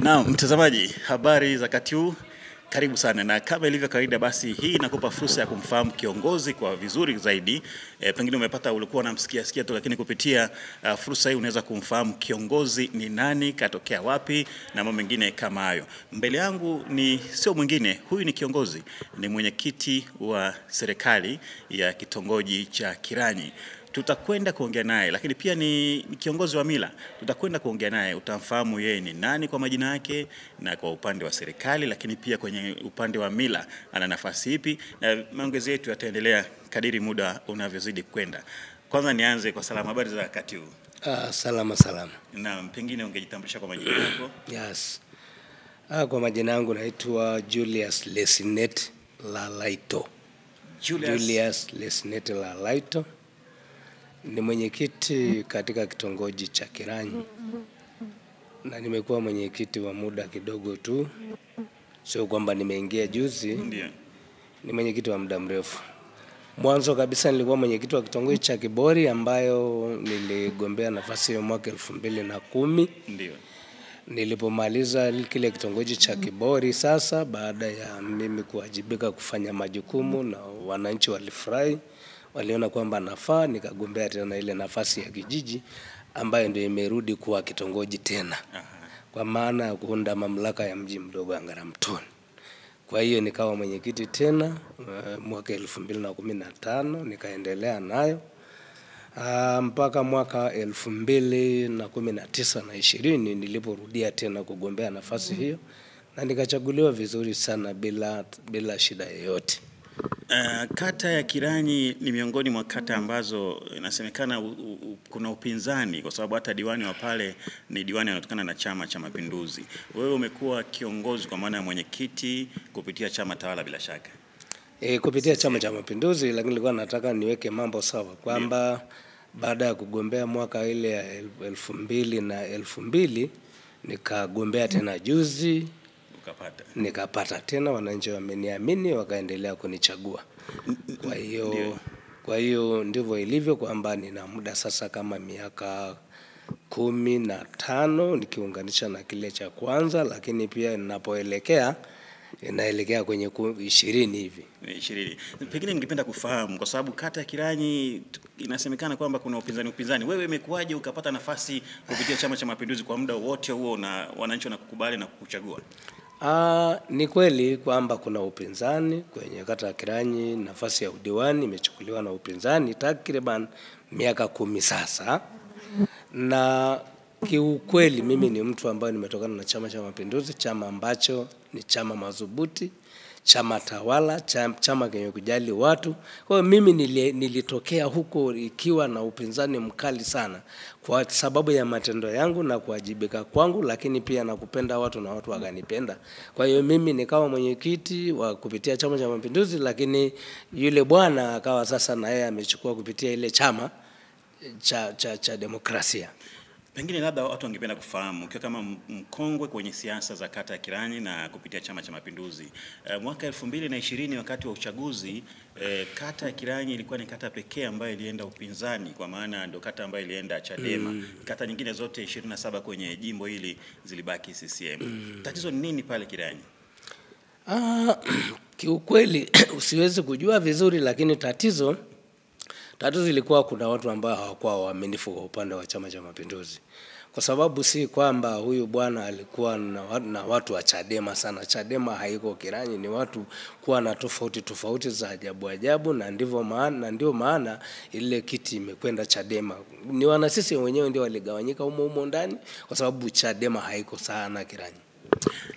Na mtazamaji, habari za wakati huu, karibu sana, na kama ilivyo kawaida basi hii inakupa fursa ya kumfahamu kiongozi kwa vizuri zaidi. Pengine umepata ulikuwa unamsikia tu, lakini kupitia fursa hii unaweza kumfahamu kiongozi ni nani, katokea wapi na mambo mengine kama hayo. Mbele yangu ni sio mwingine, huyu ni kiongozi, ni mwenyekiti wa serikali ya kitongoji cha Kiranyi. Tutakwenda kuongea naye, lakini pia ni kiongozi wa mila. Tutakwenda kuongea naye, utamfahamu yeye ni nani kwa majina yake na kwa upande wa serikali, lakini pia kwenye upande wa mila ana nafasi ipi, na maongezi yetu yataendelea kadiri muda unavyozidi kwenda. Kwanza nianze kwa salama, habari za wakati huu? Salama. Na pengine ungejitambulisha kwa majina yako? Yes. Kwa majina yangu naitwa Julius Lesnet Lalaito. Julius Lesnet Lalaito. Ni mwenyekiti katika kitongoji cha Kiranyi. Na nimekuwa mwenyekiti wa muda kidogo tu. Sio kwamba nimeingia juzi. Ndiyo. Ni mwenyekiti wa muda mrefu. Mwanzo kabisa nilikuwa mwenyekiti wa kitongoji cha Kibori ambayo niligombea nafasi hiyo mwaka 2010. Ndiyo. Nilipomaliza kile kitongoji cha Kibori sasa, baada ya mimi kuwajibika kufanya majukumu na wananchi walifurahi, waliona kwamba nafaa, nikagombea tena ile nafasi ya kijiji ambayo ndio imerudi kuwa kitongoji tena. Kwa maana ya kuunda mamlaka ya mji mdogo Ngaramtoni. Kwa hiyo nikawa mwenyekiti tena mwaka 2015, nikaendelea nayo mpaka mwaka 2019 na 20 niliporudia tena kugombea nafasi hiyo, na nikachaguliwa vizuri sana bila shida yoyote. Kata ya Kiranyi ni miongoni mwa kata ambazo inasemekana kuna upinzani, kwa sababu hata diwani wa pale ni diwani anatokana na Chama cha Mapinduzi. Wewe umekuwa kiongozi kwa maana ya mwenyekiti kupitia chama tawala bila shaka. Kupitia Chama cha Mapinduzi, lakini nilikuwa nataka niweke mambo sawa kwamba baada ya kugombea mwaka ile ya 2000 nikagombea tena juzi. Nikapata tena, wananchi wameniamini wakaendelea kunichagua. Kwa hiyo ndivyo ilivyo kwamba nina muda sasa kama miaka 15 nikiunganisha na kile cha kwanza, lakini pia ninapoelekea inaelekea kwenye 20 hivi. 20. Pengine ningependa kufahamu kwa sababu kata ya Kiranyi inasemekana kwamba kuna upinzani. Wewe imekuwaje ukapata nafasi kupitia Chama cha Mapinduzi kwa muda wote huo na wananchi wanakukubali na kukuchagua? Ni kweli kwamba kuna upinzani kwenye kata ya Kiranyi. Nafasi ya udiwani imechukuliwa na upinzani takriban miaka 10 sasa. Na kiukweli mimi ni mtu ambaye nimetokana na Chama cha Mapinduzi, chama ambacho ni chama madhubuti, chama tawala, chama kenye kujali watu. Kwa hiyo mimi nilitokea huko ikiwa na upinzani mkali sana kwa sababu ya matendo yangu na kuwajibika kwangu, lakini pia na kupenda watu na watu wakanipenda. Kwa hiyo mimi nikawa mwenyekiti wa kupitia Chama cha Mapinduzi, lakini yule bwana akawa sasa na yeye amechukua kupitia ile chama cha demokrasia. Pengine labda watu wangependa kufahamu ukiwa kama mkongwe kwenye siasa za kata ya Kiranyi na kupitia Chama cha Mapinduzi. Mwaka 2020 wakati wa uchaguzi, kata ya Kiranyi ilikuwa ni kata pekee ambayo ilienda upinzani, kwa maana ndio kata ambayo ilienda Chadema. Kata nyingine zote 27 kwenye jimbo hili zilibaki CCM. Tatizo ni nini pale Kiranyi? Kiukweli usiwezi kujua vizuri, lakini tatizo ilikuwa kuna watu ambao hawakuwa waaminifu kwa upande wa Chama cha Mapinduzi. Kwa sababu si kwamba huyu bwana alikuwa na watu wa Chadema sana. Chadema haiko Kiranyi, ni watu kuwa na tofauti za ajabu, na ndio maana ile kiti imekwenda Chadema. Ni wana sisi wenyewe ndio waligawanyika humo ndani, kwa sababu Chadema haiko sana Kiranyi.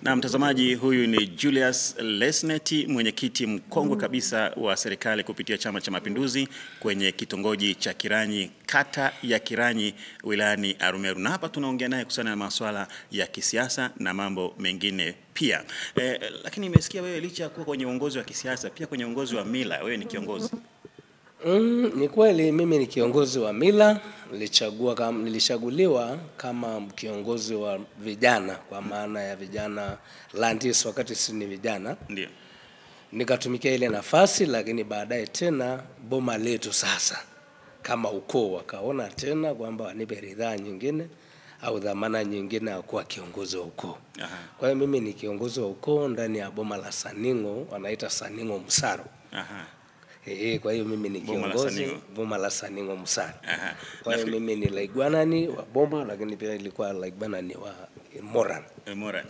Na mtazamaji, huyu ni Julius Lesnet, mwenyekiti mkongwe kabisa wa serikali kupitia Chama cha Mapinduzi kwenye kitongoji cha Kiranyi, kata ya Kiranyi, wilayani Arumeru. Na hapa tunaongea naye kuhusiana na masuala ya kisiasa na mambo mengine pia. Lakini nimesikia wewe licha ya kuwa kwenye uongozi wa kisiasa, pia kwenye uongozi wa mila wewe ni kiongozi. Ni kweli mimi ni kiongozi wa mila. Nilichaguliwa kama kiongozi wa vijana, kwa maana ya vijana Landis wakati sisi ni vijana. Ndio. Nikatumikia ile nafasi, lakini baadaye tena boma letu sasa kama ukoo wakaona tena kwamba wanipe ridhaa nyingine, au dhamana nyingine ya kuwa kiongozi wa ukoo. Aha. Kwa hiyo mimi ni kiongozi wa ukoo ndani ya boma la Saningo, wanaita Saningo Msaro. Aha. Kwa hiyo mimi ni Boma la kiongozi Saningo. boma la Saningo Msaro. Aha. Kwa hiyo mimi ni Laigwanani wa boma, lakini pia ilikuwa Laigwanani wa Moran. Moran.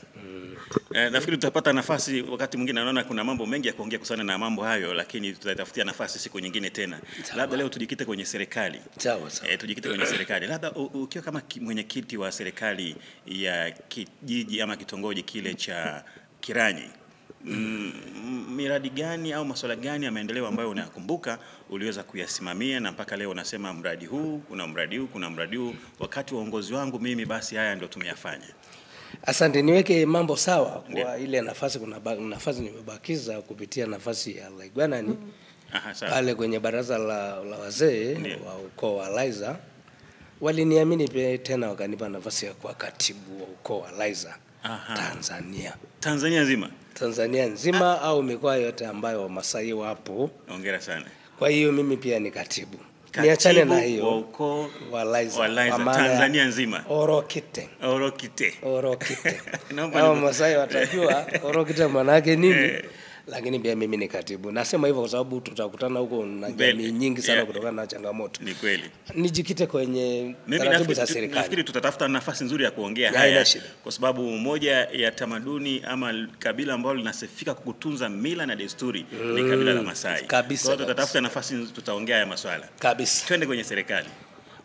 Nafikiri tutapata nafasi wakati mwingine, naona kuna mambo mengi ya kuongea kuhusiana na mambo hayo, lakini tutatafutia nafasi siku nyingine tena. Labda leo tujikite kwenye serikali. Sawa. Tujikite kwenye serikali. Labda ukiwa kama mwenyekiti wa serikali ya kijiji ama kitongoji kile cha Kiranyi, miradi gani au masuala gani ya maendeleo ambayo unakumbuka uliweza kuyasimamia na mpaka leo unasema mradi huu, kuna mradi huu, kuna mradi huu, wakati wa uongozi wangu mimi basi haya ndio tumeyafanya? Asante, niweke mambo sawa kwa ile nafasi. Kuna nafasi nimebakiza kupitia nafasi ya Laigwanani pale kwenye baraza la wazee wa ukoo wa Laiza. Waliniamini tena wakanipa nafasi ya kuwa katibu wa ukoo wa Laiza. Tanzania nzima au mikoa yote ambayo Wamasai wapo. Hongera sana. Kwa hiyo mimi pia ni katibu. Niachane na hiyo wa ukoo wa Laiza Tanzania nzima. Orokite. Naomba Wamasai watajua Orokite maana yake nini. Lakini pia mimi ni katibu. Nasema hivyo kwa sababu tutakutana huko na jamii nyingi sana kutokana na changamoto. Ni kweli. Nijikite kwenye taratibu za serikali. Nafikiri tutatafuta nafasi nzuri ya kuongea haya kwa sababu moja ya tamaduni ama kabila ambalo linasifika kukutunza mila na desturi ni kabila la Masai. Kwa hiyo tutatafuta nafasi, tutaongea haya masuala. Kabisa. Twende kwenye serikali.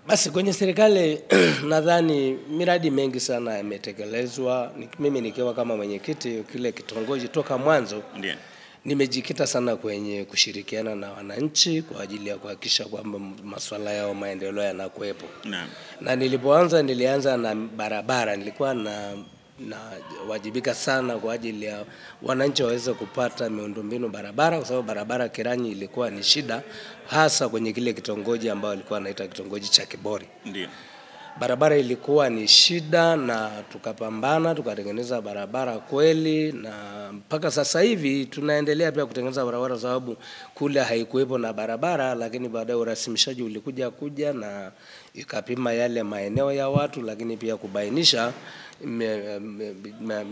Basi kwenye serikali nadhani miradi mengi sana yametekelezwa. Mimi nikiwa kama mwenyekiti kile kitongoji toka mwanzo. Ndiyo. Nimejikita sana kwenye kushirikiana na wananchi kwa ajili ya kuhakikisha kwamba masuala yao maendeleo yanakuepo. Na nilianza na barabara. Nilikuwa na wajibika sana kwa ajili ya wananchi waweze kupata miundombinu barabara, kwa sababu barabara Kiranyi ilikuwa ni shida hasa kwenye kile kitongoji ambao walikuwa wanaita kitongoji cha Kibori. Ndiyo. Barabara ilikuwa ni shida na tukapambana tukatengeneza barabara kweli, na mpaka sasa hivi tunaendelea pia kutengeneza barabara sababu kule haikuwepo na barabara, lakini baadaye urasimishaji ulikuja na ikapima yale maeneo ya watu, lakini pia kubainisha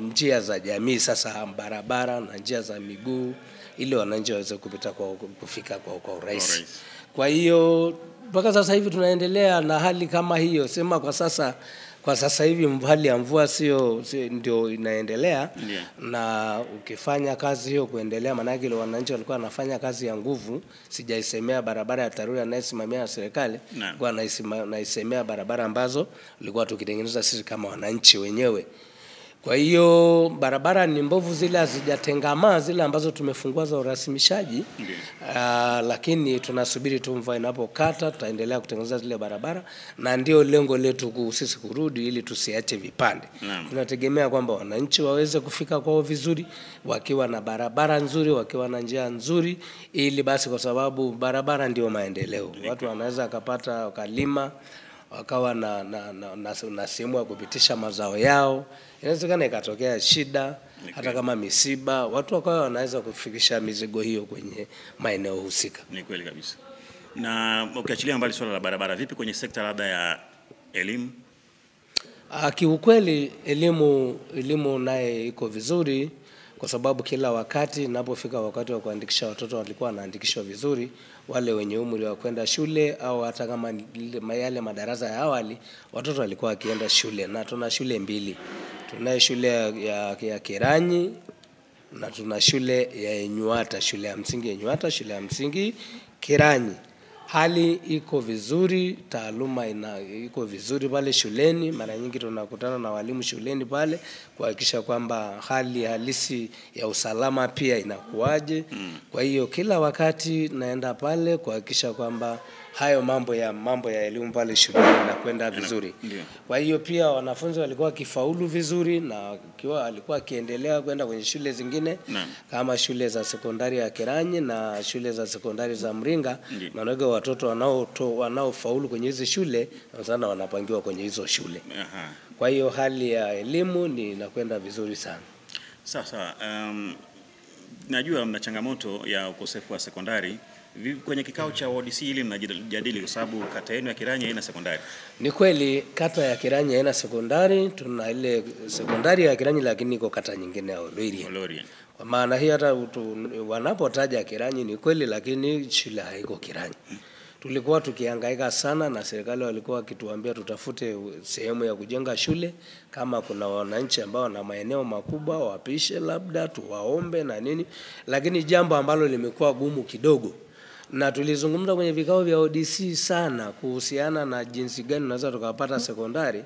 njia za jamii sasa barabara na njia za miguu ili wananchi waweze kufika kwa urahisi. Kwa hiyo mpaka sasa hivi tunaendelea na hali kama hiyo. Sema kwa sasa hivi hali ya mvua sio ndio inaendelea. Na ukifanya kazi hiyo kuendelea, maana yake wananchi walikuwa wanafanya kazi ya nguvu. Sijaisemea barabara ya TARURA anayesimamia serikali, kwa naisemea barabara ambazo tulikuwa tukitengeneza sisi kama wananchi wenyewe. Kwa hiyo barabara ni mbovu, zile hazijatengamaa, zile ambazo tumefungua za urasimishaji. Lakini tunasubiri tu mvua inapokata tutaendelea kutengeneza zile barabara, na ndio lengo letu sisi kurudi ili tusiache vipande. Tunategemea kwamba wananchi waweze kufika kwao vizuri wakiwa na barabara nzuri, wakiwa na njia nzuri, ili basi kwa sababu barabara ndio maendeleo. Watu wanaweza kupata wakalima wakawa na sehemu ya kupitisha mazao yao. Inawezekana ikatokea shida hata kama misiba, watu wakawa wanaweza kufikisha mizigo hiyo kwenye maeneo husika. Ni kweli kabisa. Na ukiachilia mbali swala la barabara, vipi kwenye sekta labda ya elimu? Kiukweli elimu naye iko vizuri, kwa sababu kila wakati ninapofika wakati wa kuandikisha watoto walikuwa wanaandikishwa vizuri, wale wenye umri wa kwenda shule au hata kama yale madarasa ya awali watoto walikuwa wakienda shule. Na tuna shule mbili. Tuna shule ya Kiranyi na tuna shule ya Enyuata, shule ya msingi Enyuata, shule ya msingi Kiranyi. Hali iko vizuri, taaluma iko vizuri pale shuleni. Mara nyingi tunakutana na walimu shuleni pale kuhakikisha kwamba hali halisi ya usalama pia inakuaje. Kwa hiyo kila wakati naenda pale kuhakikisha kwamba hayo mambo ya elimu pale shuleni yanakwenda vizuri. Kwa hiyo pia wanafunzi walikuwa kifaulu vizuri, na alikuwa akiendelea kwenda kwenye shule zingine kama shule za sekondari ya Kiranyi na shule za sekondari za Mringa. Maana watoto wanaofaulu kwenye hizo shule sana wanapangiwa kwenye hizo shule. Kwa hiyo hali ya elimu inakwenda vizuri sana. Sasa najua mna changamoto ya ukosefu wa sekondari Kwenye kikao cha ODC ili mnajadili kwa sababu kata yenu ya Kiranyi haina sekondari. Ni kweli kata ya Kiranyi haina sekondari, tuna ile sekondari ya Kiranyi lakini iko kata nyingine ya Oloirian. Kwa maana hii hata wanapotaja Kiranyi ni kweli, lakini shule haiko Kiranyi. Tulikuwa tukihangaika sana na serikali walikuwa wakituambia tutafute sehemu ya kujenga shule, kama kuna wananchi ambao na maeneo makubwa wapishe labda tuwaombe na nini, lakini jambo ambalo limekuwa gumu kidogo. Na tulizungumza kwenye vikao vya ODC sana kuhusiana na jinsi gani tunaweza tukapata sekondari,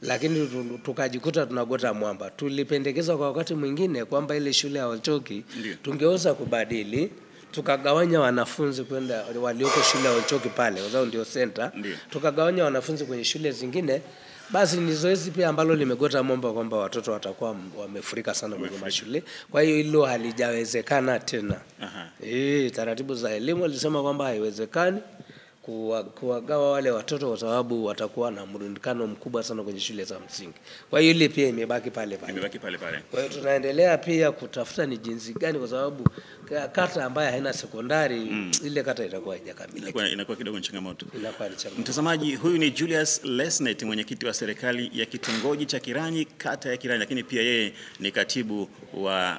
lakini tukajikuta tunagota mwamba. Tulipendekeza kwa wakati mwingine kwamba ile shule ya Olchoki tungeweza kubadili, tukagawanya wanafunzi kwenda walioko shule ya Olchoki pale, wao ndio center, tukagawanya wanafunzi kwenye shule zingine. Basi ni zoezi pia ambalo limegota mwamba kwamba watoto watakuwa wamefurika sana kwenye mashule. Kwa hiyo hilo halijawezekana tena. Taratibu za elimu walisema kwamba haiwezekani kuwagawa wale watoto kwa sababu watakuwa na mrundikano mkubwa sana kwenye shule za msingi. Kwa hiyo ile pia imebaki pale pale. Kwa hiyo tunaendelea pia kutafuta ni jinsi gani, kwa sababu kata ambayo haina sekondari ile kata itakuwa haijakamilika. Inakuwa kidogo changamoto. Mtazamaji, huyu ni Julius Lesnet, mwenyekiti wa serikali ya kitongoji cha Kiranyi, kata ya Kiranyi, lakini pia yeye ni katibu wa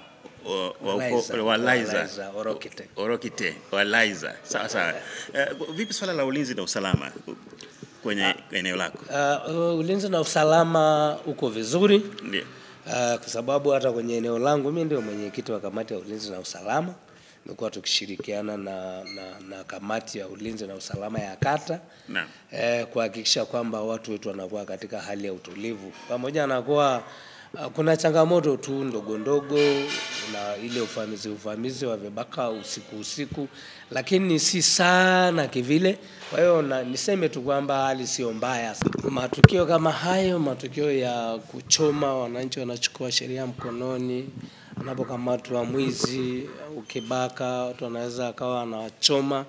Orokite Liza. Sawa. Vipi swala la ulinzi na usalama kwenye eneo lako? Ulinzi na usalama uko vizuri. Ndio. Kwa sababu hata kwenye eneo langu mimi ndio mwenyekiti wa kamati ya ulinzi na usalama. Tumekuwa tukishirikiana na kamati ya ulinzi na usalama ya kata. Naam. Kuhakikisha kwamba watu wetu wanakuwa katika hali ya utulivu. Pamoja na kuwa kuna changamoto tu ndogo na ile uvamizi wa vibaka usiku, lakini si sana kivile. Kwa hiyo niseme tu kwamba hali sio mbaya. Matukio kama hayo, matukio ya kuchoma, wananchi wanachukua sheria mkononi, anapokamatwa mwizi ukibaka watu wanaweza akawa anachoma.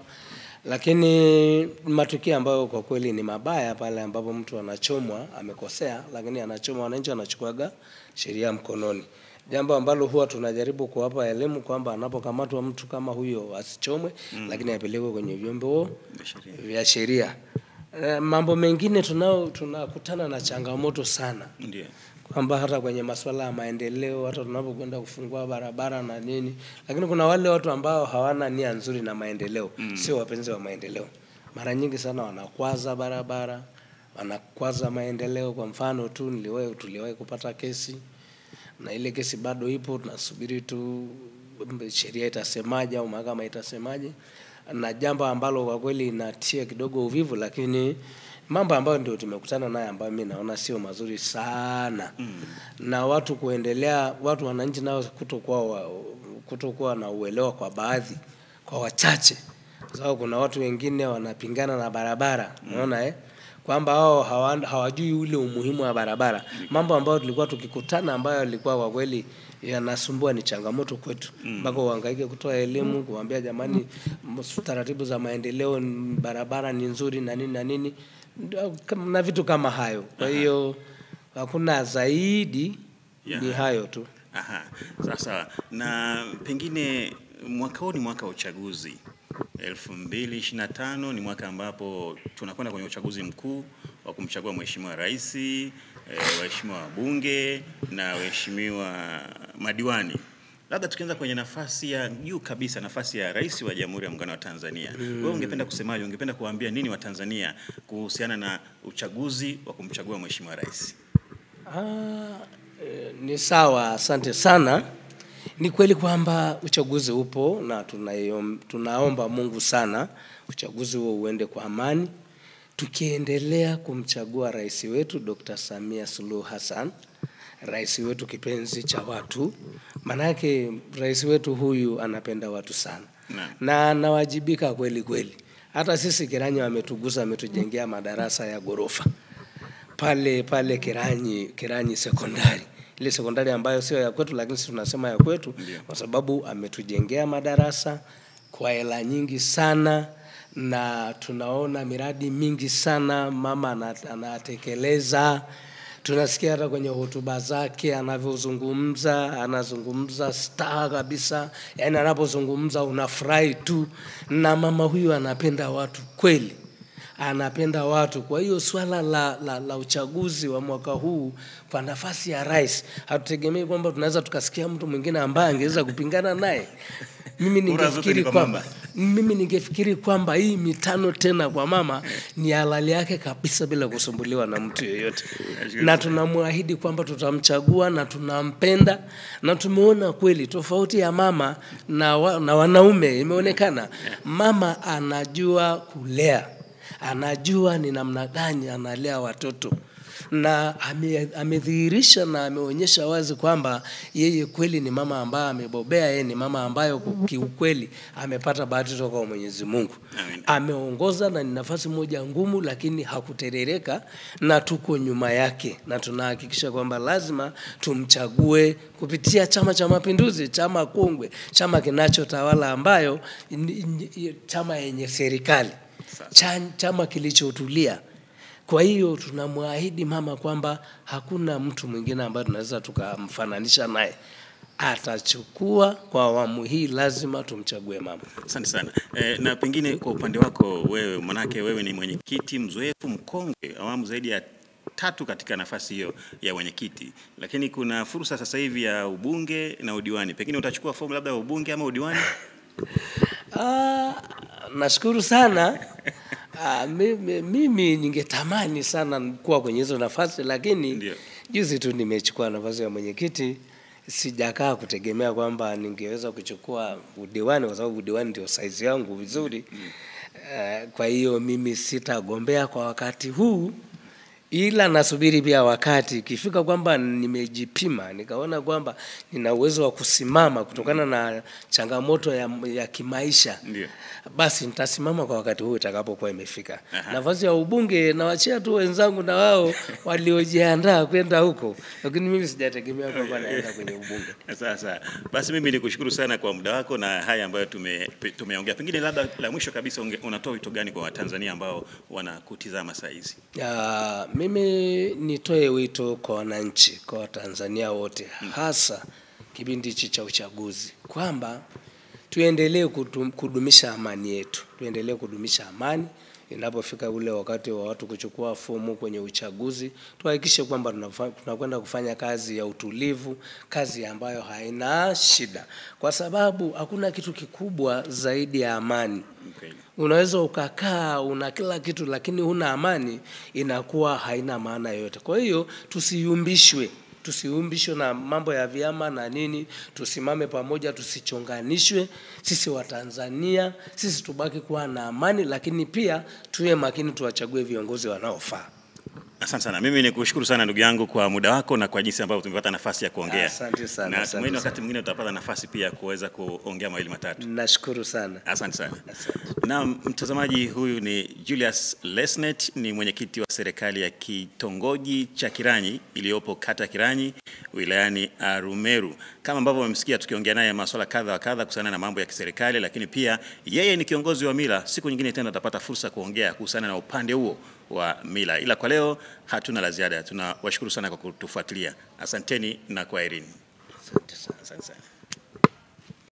Lakini matukio ambayo kwa kweli ni mabaya pale ambapo mtu anachomwa amekosea, lakini anachomwa wananchi wanachukuaga sheria mkononi. Jambo ambalo huwa tunajaribu kuwapa elimu kwamba anapokamatwa mtu kama huyo asichomwe, lakini apelekwe kwenye vyombo vya sheria. Mambo mengine tunakutana na changamoto sana. Ndio. Kwamba hata kwenye masuala ya maendeleo, hata tunapokwenda kufungua barabara na nini, lakini kuna wale watu ambao hawana nia nzuri na maendeleo, sio wapenzi wa maendeleo. Mara nyingi sana wanakwaza barabara, wanakwaza maendeleo. Kwa mfano tu tuliwahi kupata kesi, na ile kesi bado ipo, tunasubiri tu sheria itasemaje au mahakama itasemaje, na jambo ambalo kwa kweli inatia kidogo uvivu, lakini mambo ambayo ndio tumekutana naye ambayo mimi naona sio mazuri sana. Na watu wananchi nao kutokuwa na uelewa kwa baadhi, kwa wachache. Kwa sababu kuna watu wengine wanapingana na barabara, unaona kwamba hao hawajui ule umuhimu wa barabara. Mambo ambayo tulikuwa tukikutana ambayo yalikuwa kwa kweli yanasumbua ni changamoto kwetu. Mpaka uhangaike kutoa elimu, kuambia jamani taratibu za maendeleo, barabara ni nzuri na nini na vitu kama hayo. Kwa hiyo hakuna zaidi, ni hayo tu. Sasa na pengine mwaka huu ni mwaka wa uchaguzi. 2025 ni mwaka ambapo tunakwenda kwenye uchaguzi mkuu wa kumchagua mheshimiwa rais, waheshimiwa wabunge na waheshimiwa madiwani. Labda tukianza kwenye nafasi ya juu kabisa, nafasi ya rais wa Jamhuri ya Muungano wa Tanzania. Wewe ungependa kusemaje, ungependa kuambia nini wa Tanzania kuhusiana na uchaguzi wa kumchagua mheshimiwa rais? Ni sawa, asante sana. Ni kweli kwamba uchaguzi upo na tunaomba Mungu sana uchaguzi huo uende kwa amani, tukiendelea kumchagua rais wetu Dr. Samia Suluhu Hassan, rais wetu kipenzi cha watu. Manake rais wetu huyu anapenda watu sana na anawajibika kweli. Hata sisi Kiranyi wametugusa, ametujengea madarasa ya ghorofa pale Kiranyi sekondari. Ile sekondari ambayo sio ya kwetu, lakini sisi tunasema ya kwetu kwa sababu ametujengea madarasa kwa hela nyingi sana, na tunaona miradi mingi sana mama anatekeleza. Tunasikia hata kwenye hotuba zake anavyozungumza, anazungumza staha kabisa. Yaani anapozungumza unafurahi tu, na mama huyu anapenda watu kweli. Anapenda watu. Kwa hiyo swala la uchaguzi wa mwaka huu kwa nafasi ya rais, hatutegemei kwamba tunaweza tukasikia mtu mwingine ambaye angeweza kupingana naye. Mimi ningefikiri kwamba hii mitano tena kwa mama ni halali yake kabisa bila kusumbuliwa na mtu yeyote. Na tunamwahidi kwamba tutamchagua na tunampenda, na tumeona kweli tofauti ya mama na wanaume imeonekana. Mama anajua kulea, anajua ni namna gani analea watoto, na amedhihirisha na ameonyesha wazi kwamba yeye kweli ni mama ambaye amebobea. Yeye ni mama ambaye kiukweli amepata bahati kutoka kwa Mwenyezi Mungu. Ameongoza na ni nafasi moja ngumu, lakini hakuterereka, na tuko nyuma yake, na tunahakikisha kwamba lazima tumchague kupitia Chama cha Mapinduzi, chama kongwe, chama kinachotawala, ambayo chama yenye serikali, chama kilichotulia. Kwa hiyo tunamwahidi mama kwamba hakuna mtu mwingine ambaye tunaweza tukamfananisha naye. Atachukua kwa awamu hii, lazima tumchague mama. Asante sana. Na pengine kwa upande wako wewe, manake wewe ni mwenyekiti mzoefu mkongwe, awamu zaidi ya 3 katika nafasi hiyo ya mwenyekiti, lakini kuna fursa sasa hivi ya ubunge na udiwani. Pengine utachukua fomu labda ya ubunge ama udiwani? Nashukuru sana. Mimi ningetamani sana kuwa kwenye hizo nafasi, lakini juzi tu nimechukua nafasi ya mwenyekiti. Sijakaa kutegemea kwamba ningeweza kuchukua udiwani, kwa sababu udiwani ndio size yangu vizuri. Kwa hiyo mimi sitagombea kwa wakati huu, ila nasubiri pia wakati ikifika kwamba nimejipima, nikaona kwamba nina uwezo wa kusimama kutokana na changamoto ya kimaisha. Basi nitasimama kwa wakati huu itakapokuwa imefika. Nafasi ya ubunge nawaachia tu wenzangu na wao waliojiandaa kwenda huko, lakini mimi sijategemea kwamba naenda kwenye ubunge. Sasa basi mimi nikushukuru sana kwa muda wako na haya ambayo tumeongea. Pengine labda la mwisho kabisa, unatoa wito gani kwa Watanzania ambao wanakutizama saa hizi? Mimi nitoe wito kwa wananchi, kwa Watanzania wote, hasa kipindi hichi cha uchaguzi, kwamba tuendelee kudumisha amani yetu. Tuendelee kudumisha amani. Inapofika ule wakati wa watu kuchukua fomu kwenye uchaguzi, tuhakikishe kwamba tunakwenda kufanya kazi ya utulivu, kazi ambayo haina shida, kwa sababu hakuna kitu kikubwa zaidi ya amani. Unaweza ukakaa una kila kitu, lakini huna amani, inakuwa haina maana yoyote. Kwa hiyo tusiyumbishwe na mambo ya vyama na nini. Tusimame pamoja, tusichonganishwe. Sisi Watanzania, sisi tubaki kuwa na amani, lakini pia tuwe makini, tuwachague viongozi wanaofaa. Asante sana. Mimi nikushukuru sana ndugu yangu kwa muda wako na kwa jinsi ambavyo tumepata nafasi ya kuongea. Asante sana. Na tumaini wakati mwingine tutapata nafasi pia kuweza kuongea mawili matatu. Nashukuru sana. Asante sana. Na mtazamaji, huyu ni Julius Lesnet, ni mwenyekiti wa serikali ya kitongoji cha Kiranyi iliyopo kata Kiranyi wilayani Arumeru. Kama ambavyo mmesikia tukiongea naye masuala kadha wa kadha kuhusiana na mambo ya kiserikali, lakini pia yeye ni kiongozi wa mila. Siku nyingine tena tutapata fursa kuongea kuhusiana na upande huo wa mila. Ila kwa leo hatuna la ziada. Tunawashukuru sana kwa kutufuatilia. Asanteni na kwaherini. Asante sana. Asante sana.